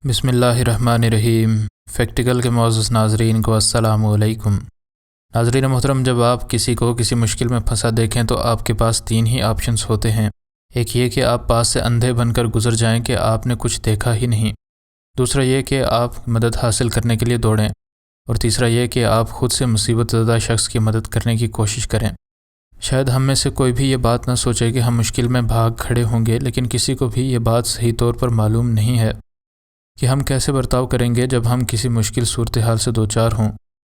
بسم اللہ الرحمن الرحیم۔ فیکٹیکل کے معزز ناظرین کو السلام علیکم۔ ناظرین محترم، جب آپ کسی کو کسی مشکل میں پھنسا دیکھیں تو آپ کے پاس تین ہی آپشنز ہوتے ہیں۔ ایک یہ کہ آپ پاس سے اندھے بن کر گزر جائیں کہ آپ نے کچھ دیکھا ہی نہیں، دوسرا یہ کہ آپ مدد حاصل کرنے کے لیے دوڑیں، اور تیسرا یہ کہ آپ خود سے مصیبت زدہ شخص کی مدد کرنے کی کوشش کریں۔ شاید ہم میں سے کوئی بھی یہ بات نہ سوچے کہ ہم مشکل میں بھاگ کھڑے ہوں گے، لیکن کسی کو بھی یہ بات صحیح طور پر معلوم نہیں ہے کہ ہم کیسے برتاؤ کریں گے جب ہم کسی مشکل صورتحال سے دوچار ہوں۔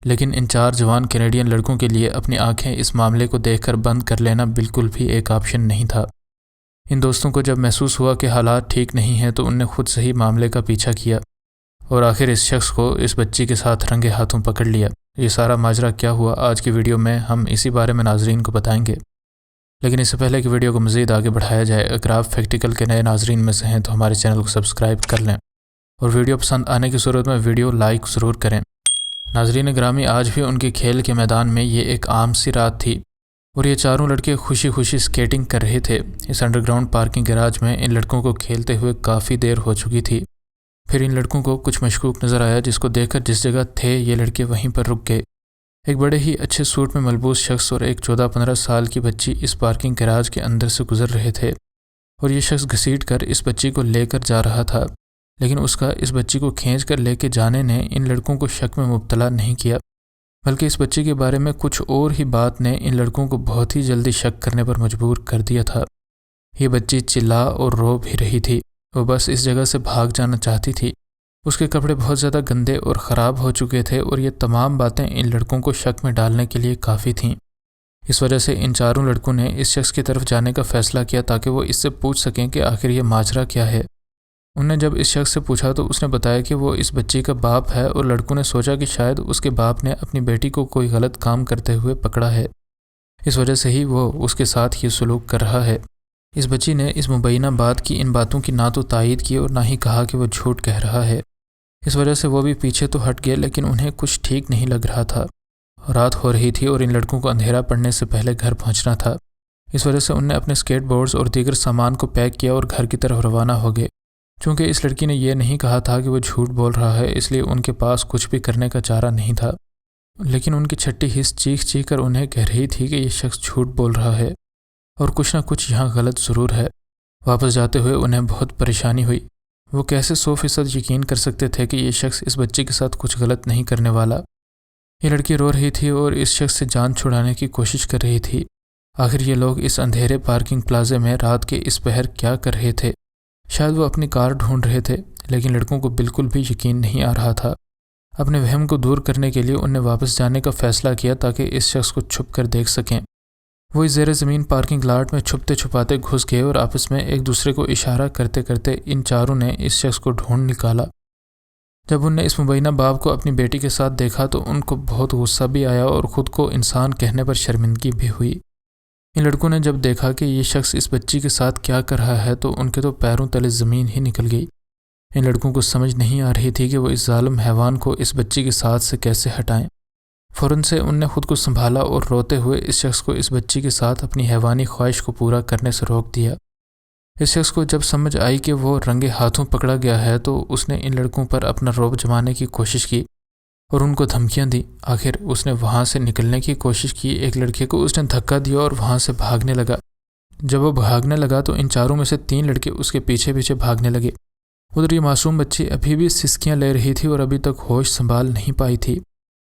لیکن ان چار جوان کینیڈین لڑکوں کے لیے اپنی آنکھیں اس معاملے کو دیکھ کر بند کر لینا بالکل بھی ایک آپشن نہیں تھا۔ ان دوستوں کو جب محسوس ہوا کہ حالات ٹھیک نہیں ہیں تو ان نے خود سے ہی معاملے کا پیچھا کیا اور آخر اس شخص کو اس بچی کے ساتھ رنگے ہاتھوں پکڑ لیا۔ یہ سارا ماجرا کیا ہوا آج کی ویڈیو میں ہم اسی بارے میں ناظرین کو بتائیں گے، لیکن اس سے پہلے کہ ویڈیو کو مزید آگے بڑھایا جائے، اگر آپ فیکٹیکل کے نئے ناظرین میں سے ہیں تو ہمارے چینل کو سبسکرائب کر لیں اور ویڈیو پسند آنے کی صورت میں ویڈیو لائک ضرور کریں۔ ناظرین گرامی، آج بھی ان کے کھیل کے میدان میں یہ ایک عام سی رات تھی اور یہ چاروں لڑکے خوشی خوشی سکیٹنگ کر رہے تھے۔ اس انڈر گراؤنڈ پارکنگ گراج میں ان لڑکوں کو کھیلتے ہوئے کافی دیر ہو چکی تھی۔ پھر ان لڑکوں کو کچھ مشکوک نظر آیا، جس کو دیکھ کر جس جگہ تھے یہ لڑکے وہیں پر رک گئے۔ ایک بڑے ہی اچھے سوٹ میں ملبوس شخص اور ایک 14-15 سال کی بچی اس پارکنگ گراج کے اندر سے گزر رہے تھے، اور یہ شخص گھسیٹ کر اس بچی کو لے کر جا رہا تھا، لیکن اس کا اس بچی کو کھینچ کر لے کے جانے نے ان لڑکوں کو شک میں مبتلا نہیں کیا، بلکہ اس بچی کے بارے میں کچھ اور ہی بات نے ان لڑکوں کو بہت ہی جلدی شک کرنے پر مجبور کر دیا تھا۔ یہ بچی چلا اور رو بھی رہی تھی، وہ بس اس جگہ سے بھاگ جانا چاہتی تھی۔ اس کے کپڑے بہت زیادہ گندے اور خراب ہو چکے تھے، اور یہ تمام باتیں ان لڑکوں کو شک میں ڈالنے کے لیے کافی تھیں۔ اس وجہ سے ان چاروں لڑکوں نے اس شخص کی طرف جانے کا فیصلہ کیا تاکہ وہ اس سے پوچھ سکیں کہ آخر یہ ماجرا کیا ہے۔ انہوں نے جب اس شخص سے پوچھا تو اس نے بتایا کہ وہ اس بچی کا باپ ہے، اور لڑکوں نے سوچا کہ شاید اس کے باپ نے اپنی بیٹی کو کوئی غلط کام کرتے ہوئے پکڑا ہے، اس وجہ سے ہی وہ اس کے ساتھ یہ سلوک کر رہا ہے۔ اس بچی نے اس مبینہ بات کی ان باتوں کی نہ تو تائید کی اور نہ ہی کہا کہ وہ جھوٹ کہہ رہا ہے۔ اس وجہ سے وہ بھی پیچھے تو ہٹ گئے، لیکن انہیں کچھ ٹھیک نہیں لگ رہا تھا۔ رات ہو رہی تھی اور ان لڑکوں کو اندھیرا پڑنے سے پہلے گھر پہنچنا تھا، اس وجہ سے ان نے اپنے سکیٹ بورڈز اور دیگر سامان کو پیک کیا اور گھر کی طرف روانہ ہو گئے۔ چونکہ اس لڑکی نے یہ نہیں کہا تھا کہ وہ جھوٹ بول رہا ہے، اس لیے ان کے پاس کچھ بھی کرنے کا چارہ نہیں تھا، لیکن ان کی چھٹی حس چیخ چیخ کر انہیں کہہ رہی تھی کہ یہ شخص جھوٹ بول رہا ہے اور کچھ نہ کچھ یہاں غلط ضرور ہے۔ واپس جاتے ہوئے انہیں بہت پریشانی ہوئی۔ وہ کیسے 100% یقین کر سکتے تھے کہ یہ شخص اس بچے کے ساتھ کچھ غلط نہیں کرنے والا۔ یہ لڑکی رو رہی تھی اور اس شخص سے جان چھڑانے کی کوشش کر رہی تھی۔ آخر یہ لوگ اس اندھیرے پارکنگ پلازے میں رات کے اس پہر کیا کر رہے تھے؟ شاید وہ اپنی کار ڈھونڈ رہے تھے، لیکن لڑکوں کو بالکل بھی یقین نہیں آ رہا تھا۔ اپنے وہم کو دور کرنے کے لیے انہیں واپس جانے کا فیصلہ کیا تاکہ اس شخص کو چھپ کر دیکھ سکیں۔ وہ اس زیر زمین پارکنگ لاٹ میں چھپتے چھپاتے گھس گئے اور آپس میں ایک دوسرے کو اشارہ کرتے کرتے ان چاروں نے اس شخص کو ڈھونڈ نکالا۔ جب ان نے اس مبینہ باپ کو اپنی بیٹی کے ساتھ دیکھا تو ان کو بہت غصہ بھی آیا اور خود کو انسان کہنے پر شرمندگی بھی ہوئی۔ ان لڑکوں نے جب دیکھا کہ یہ شخص اس بچی کے ساتھ کیا کر رہا ہے تو ان کے تو پیروں تلے زمین ہی نکل گئی۔ ان لڑکوں کو سمجھ نہیں آ رہی تھی کہ وہ اس ظالم حیوان کو اس بچی کے ساتھ سے کیسے ہٹائیں۔ فوراً سے ان نے خود کو سنبھالا اور روتے ہوئے اس شخص کو اس بچی کے ساتھ اپنی حیوانی خواہش کو پورا کرنے سے روک دیا۔ اس شخص کو جب سمجھ آئی کہ وہ رنگے ہاتھوں پکڑا گیا ہے تو اس نے ان لڑکوں پر اپنا رعب جمانے کی کوشش کی اور ان کو دھمکیاں دی۔ آخر اس نے وہاں سے نکلنے کی کوشش کی۔ ایک لڑکے کو اس نے دھکا دیا اور وہاں سے بھاگنے لگا۔ جب وہ بھاگنے لگا تو ان چاروں میں سے 3 لڑکے اس کے پیچھے پیچھے بھاگنے لگے۔ ادھر یہ معصوم بچی ابھی بھی سسکیاں لے رہی تھی اور ابھی تک ہوش سنبھال نہیں پائی تھی۔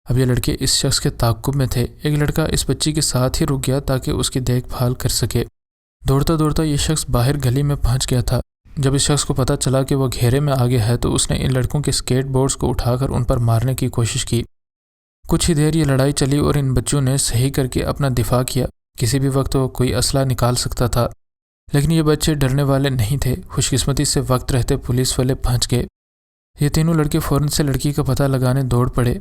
اب یہ لڑکے اس شخص کے تعاقب میں تھے۔ ایک لڑکا اس بچی کے ساتھ ہی رک گیا تاکہ اس کی دیکھ بھال کر سکے۔ دوڑتا دوڑتا یہ شخص باہر گلی میں پہنچ گیا تھا۔ جب اس شخص کو پتہ چلا کہ وہ گھیرے میں آ گیا ہے تو اس نے ان لڑکوں کے سکیٹ بورڈز کو اٹھا کر ان پر مارنے کی کوشش کی۔ کچھ ہی دیر یہ لڑائی چلی اور ان بچوں نے صحیح کر کے اپنا دفاع کیا۔ کسی بھی وقت وہ کوئی اسلحہ نکال سکتا تھا، لیکن یہ بچے ڈرنے والے نہیں تھے۔ خوش قسمتی سے وقت رہتے پولیس والے پہنچ گئے۔ یہ تینوں لڑکے فوراً سے لڑکی کا پتہ لگانے دوڑ پڑے۔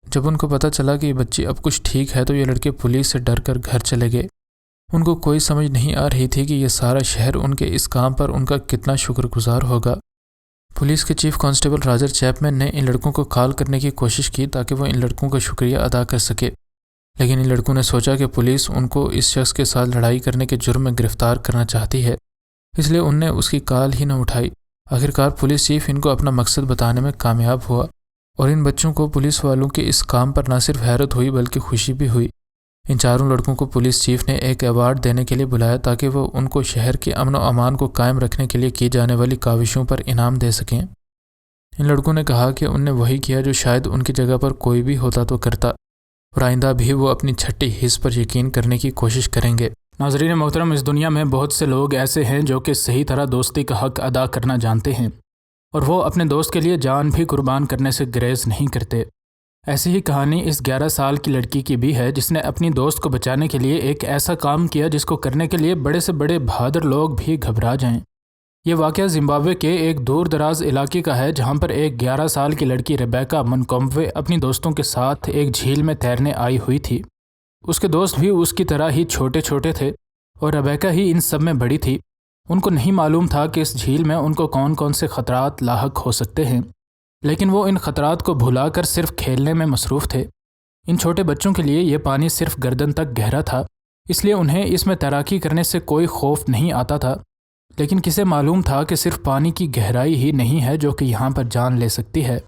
جب ان کو پتہ چلا کہ یہ بچی اب کچھ ٹھیک ہے تو یہ لڑکے پولیس سے ڈر کر گھر چلے گئے۔ ان کو کوئی سمجھ نہیں آ رہی تھی کہ یہ سارا شہر ان کے اس کام پر ان کا کتنا شکر گزار ہوگا۔ پولیس کے چیف کانسٹیبل راجر چیپمین نے ان لڑکوں کو کال کرنے کی کوشش کی تاکہ وہ ان لڑکوں کا شکریہ ادا کر سکے، لیکن ان لڑکوں نے سوچا کہ پولیس ان کو اس شخص کے ساتھ لڑائی کرنے کے جرم میں گرفتار کرنا چاہتی ہے، اس لیے ان نے اس کی کال ہی نہ اٹھائی۔ آخرکار پولیس چیف ان کو اپنا مقصد بتانے میں کامیاب ہوا اور ان بچوں کو پولیس والوں کے اس کام پر نہ صرف حیرت ہوئی بلکہ خوشی بھی ہوئی۔ ان چاروں لڑکوں کو پولیس چیف نے ایک ایوارڈ دینے کے لیے بلایا تاکہ وہ ان کو شہر کے امن و امان کو قائم رکھنے کے لیے کی جانے والی کاوشوں پر انعام دے سکیں۔ ان لڑکوں نے کہا کہ ان نے وہی کیا جو شاید ان کی جگہ پر کوئی بھی ہوتا تو کرتا، اور آئندہ بھی وہ اپنی چھٹی حص پر یقین کرنے کی کوشش کریں گے۔ ناظرین محترم، اس دنیا میں بہت سے لوگ ایسے ہیں جو کہ صحیح طرح دوستی کا حق ادا کرنا جانتے ہیں، اور وہ اپنے دوست کے لیے جان بھی قربان کرنے سے گریز نہیں کرتے۔ ایسی ہی کہانی اس 11 سال کی لڑکی کی بھی ہے جس نے اپنی دوست کو بچانے کے لیے ایک ایسا کام کیا جس کو کرنے کے لیے بڑے سے بڑے بہادر لوگ بھی گھبرا جائیں۔ یہ واقعہ زمبابوے کے ایک دور دراز علاقے کا ہے جہاں پر ایک 11 سال کی لڑکی ریبیکا منکوموے اپنی دوستوں کے ساتھ ایک جھیل میں تیرنے آئی ہوئی تھی۔ اس کے دوست بھی اس کی طرح ہی چھوٹے چھوٹے تھے اور ریبیکا ہی ان سب میں بڑی تھی۔ ان کو نہیں معلوم تھا کہ اس جھیل میں ان کو کون کون سے خطرات لاحق ہو سکتے ہیں، لیکن وہ ان خطرات کو بھلا کر صرف کھیلنے میں مصروف تھے۔ ان چھوٹے بچوں کے لیے یہ پانی صرف گردن تک گہرا تھا، اس لیے انہیں اس میں تیراکی کرنے سے کوئی خوف نہیں آتا تھا، لیکن کسے معلوم تھا کہ صرف پانی کی گہرائی ہی نہیں ہے جو کہ یہاں پر جان لے سکتی ہے۔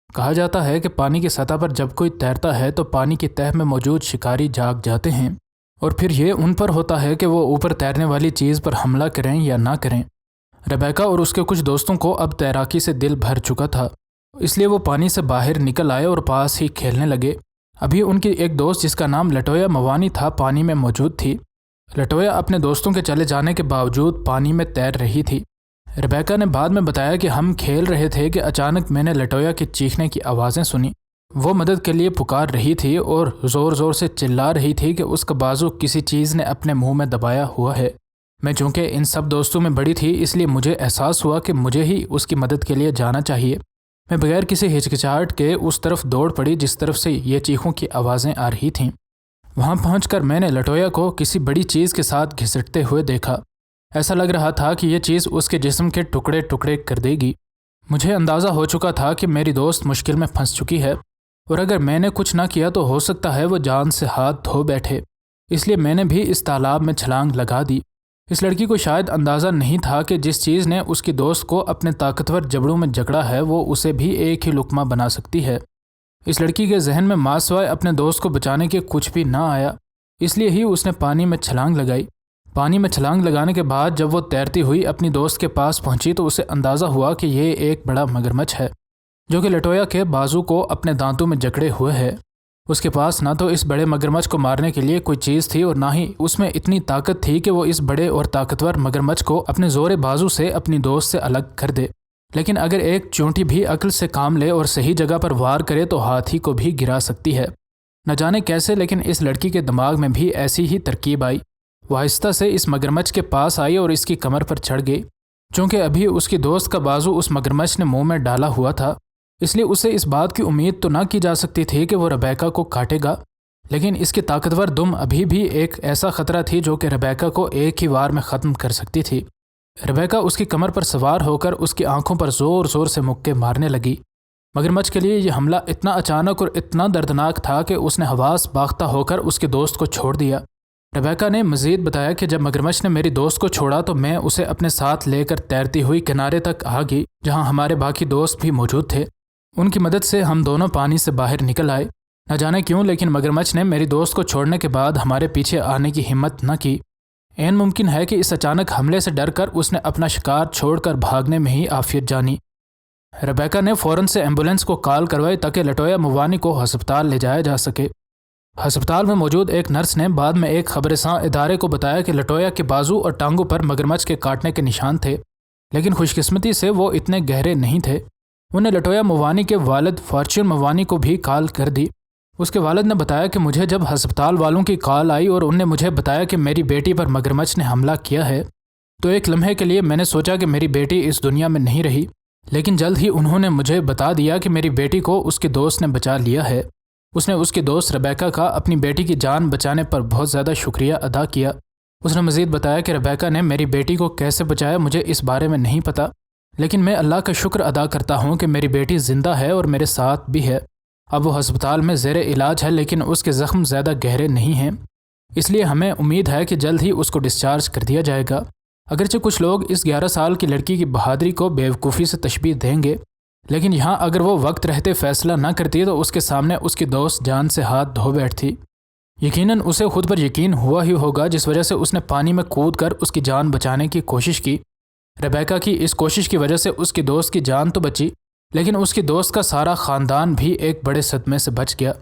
کہا جاتا ہے کہ پانی کی سطح پر جب کوئی تیرتا ہے تو پانی کی تہہ میں موجود شکاری جاگ جاتے ہیں، اور پھر یہ ان پر ہوتا ہے کہ وہ اوپر تیرنے والی چیز پر حملہ کریں یا نہ کریں۔ ریبیکا اور اس کے کچھ دوستوں کو اب تیراکی سے دل بھر چکا تھا، اس لیے وہ پانی سے باہر نکل آئے اور پاس ہی کھیلنے لگے۔ ابھی ان کی ایک دوست جس کا نام لٹویا موانی تھا پانی میں موجود تھی۔ لٹویا اپنے دوستوں کے چلے جانے کے باوجود پانی میں تیر رہی تھی۔ ریبیکا نے بعد میں بتایا کہ ہم کھیل رہے تھے کہ اچانک میں نے لٹویا کی چیخنے کی آوازیں سنی۔ وہ مدد کے لیے پکار رہی تھی اور زور زور سے چلا رہی تھی کہ اس کا بازو کسی چیز نے اپنے منہ میں دبایا ہوا ہے۔ میں چونکہ ان سب دوستوں میں بڑی تھی اس لیے مجھے احساس ہوا کہ مجھے ہی اس کی مدد کے لیے جانا چاہیے۔ میں بغیر کسی ہچکچاہٹ کے اس طرف دوڑ پڑی جس طرف سے یہ چیخوں کی آوازیں آ رہی تھیں۔ وہاں پہنچ کر میں نے لٹویا کو کسی بڑی چیز کے ساتھ گھسٹتے ہوئے دیکھا۔ ایسا لگ رہا تھا کہ یہ چیز اس کے جسم کے ٹکڑے ٹکڑے کر دے گی۔ مجھے اندازہ ہو چکا تھا کہ میری دوست مشکل میں پھنس چکی ہے، اور اگر میں نے کچھ نہ کیا تو ہو سکتا ہے وہ جان سے ہاتھ دھو بیٹھے، اس لیے میں نے بھی اس تالاب میں چھلانگ لگا دی۔ اس لڑکی کو شاید اندازہ نہیں تھا کہ جس چیز نے اس کی دوست کو اپنے طاقتور جبڑوں میں جکڑا ہے وہ اسے بھی ایک ہی لقمہ بنا سکتی ہے۔ اس لڑکی کے ذہن میں ماں سوائے اپنے دوست کو بچانے کے کچھ بھی نہ آیا، اس لیے ہی اس نے پانی میں چھلانگ لگائی۔ پانی میں چھلانگ لگانے کے بعد جب وہ تیرتی ہوئی اپنی دوست کے پاس پہنچی تو اسے اندازہ ہوا کہ یہ ایک بڑا مگرمچھ ہے جو کہ لٹویا کے بازو کو اپنے دانتوں میں جکڑے ہوئے ہے۔ اس کے پاس نہ تو اس بڑے مگرمچھ کو مارنے کے لیے کوئی چیز تھی اور نہ ہی اس میں اتنی طاقت تھی کہ وہ اس بڑے اور طاقتور مگرمچھ کو اپنے زور بازو سے اپنی دوست سے الگ کر دے۔ لیکن اگر ایک چونٹی بھی عقل سے کام لے اور صحیح جگہ پر وار کرے تو ہاتھی کو بھی گرا سکتی ہے۔ نہ جانے کیسے لیکن اس لڑکی کے دماغ میں بھی ایسی ہی ترکیب آئی۔ وہ آہستہ سے اس مگرمچھ کے پاس آئی اور اس کی کمر پر چڑھ گئی۔ چونکہ ابھی اس کی دوست کا بازو اس مگرمچھ نے منہ میں ڈالا ہوا تھا، اس لیے اسے اس بات کی امید تو نہ کی جا سکتی تھی کہ وہ ریبیکا کو کاٹے گا، لیکن اس کی طاقتور دم ابھی بھی ایک ایسا خطرہ تھی جو کہ ریبیکا کو ایک ہی وار میں ختم کر سکتی تھی۔ ریبیکا اس کی کمر پر سوار ہو کر اس کی آنکھوں پر زور زور سے مکے مارنے لگی۔ مگرمچھ کے لیے یہ حملہ اتنا اچانک اور اتنا دردناک تھا کہ اس نے حواس باختہ ہو کر اس کے دوست کو چھوڑ دیا۔ ریبیکا نے مزید بتایا کہ جب مگرمچھ نے میری دوست کو چھوڑا تو میں اسے اپنے ساتھ لے کر تیرتی ہوئی کنارے تک آ گئی جہاں ہمارے باقی دوست بھی موجود تھے۔ ان کی مدد سے ہم دونوں پانی سے باہر نکل آئے۔ نہ جانے کیوں لیکن مگرمچھ نے میری دوست کو چھوڑنے کے بعد ہمارے پیچھے آنے کی ہمت نہ کی۔ عین ممکن ہے کہ اس اچانک حملے سے ڈر کر اس نے اپنا شکار چھوڑ کر بھاگنے میں ہی عافیت جانی۔ ریبیکا نے فوراً سے ایمبولینس کو کال کروائی تاکہ لٹویا موانی کو ہسپتال لے جایا جا سکے۔ ہسپتال میں موجود ایک نرس نے بعد میں ایک خبررساں ادارے کو بتایا کہ لٹویا کے بازو اور ٹانگوں پر مگرمچھ کے کاٹنے کے نشان تھے، لیکن خوش قسمتی سے وہ اتنے گہرے نہیں تھے۔ انہوں نے لٹویا موانی کے والد فارچون موانی کو بھی کال کر دی۔ اس کے والد نے بتایا کہ مجھے جب ہسپتال والوں کی کال آئی اور ان نے مجھے بتایا کہ میری بیٹی پر مگرمچھ نے حملہ کیا ہے تو ایک لمحے کے لیے میں نے سوچا کہ میری بیٹی اس دنیا میں نہیں رہی، لیکن جلد ہی انہوں نے مجھے بتا دیا کہ میری بیٹی کو اس کے دوست نے بچا لیا ہے۔ اس نے اس کی دوست ریبیکا کا اپنی بیٹی کی جان بچانے پر بہت زیادہ شکریہ ادا کیا۔ اس نے مزید بتایا کہ ریبیکا نے میری بیٹی کو کیسے بچایا مجھے اس بارے میں نہیں پتہ، لیکن میں اللہ کا شکر ادا کرتا ہوں کہ میری بیٹی زندہ ہے اور میرے ساتھ بھی ہے۔ اب وہ ہسپتال میں زیر علاج ہے لیکن اس کے زخم زیادہ گہرے نہیں ہیں، اس لیے ہمیں امید ہے کہ جلد ہی اس کو ڈسچارج کر دیا جائے گا۔ اگرچہ کچھ لوگ اس 11 سال کی لڑکی کی بہادری کو بیوقوفی سے تشبیہ دیں گے، لیکن یہاں اگر وہ وقت رہتے فیصلہ نہ کرتی تو اس کے سامنے اس کی دوست جان سے ہاتھ دھو بیٹھتی۔ یقیناً اسے خود پر یقین ہوا ہی ہوگا، جس وجہ سے اس نے پانی میں کود کر اس کی جان بچانے کی کوشش کی۔ ریبیکا کی اس کوشش کی وجہ سے اس کی دوست کی جان تو بچی، لیکن اس کی دوست کا سارا خاندان بھی ایک بڑے صدمے سے بچ گیا۔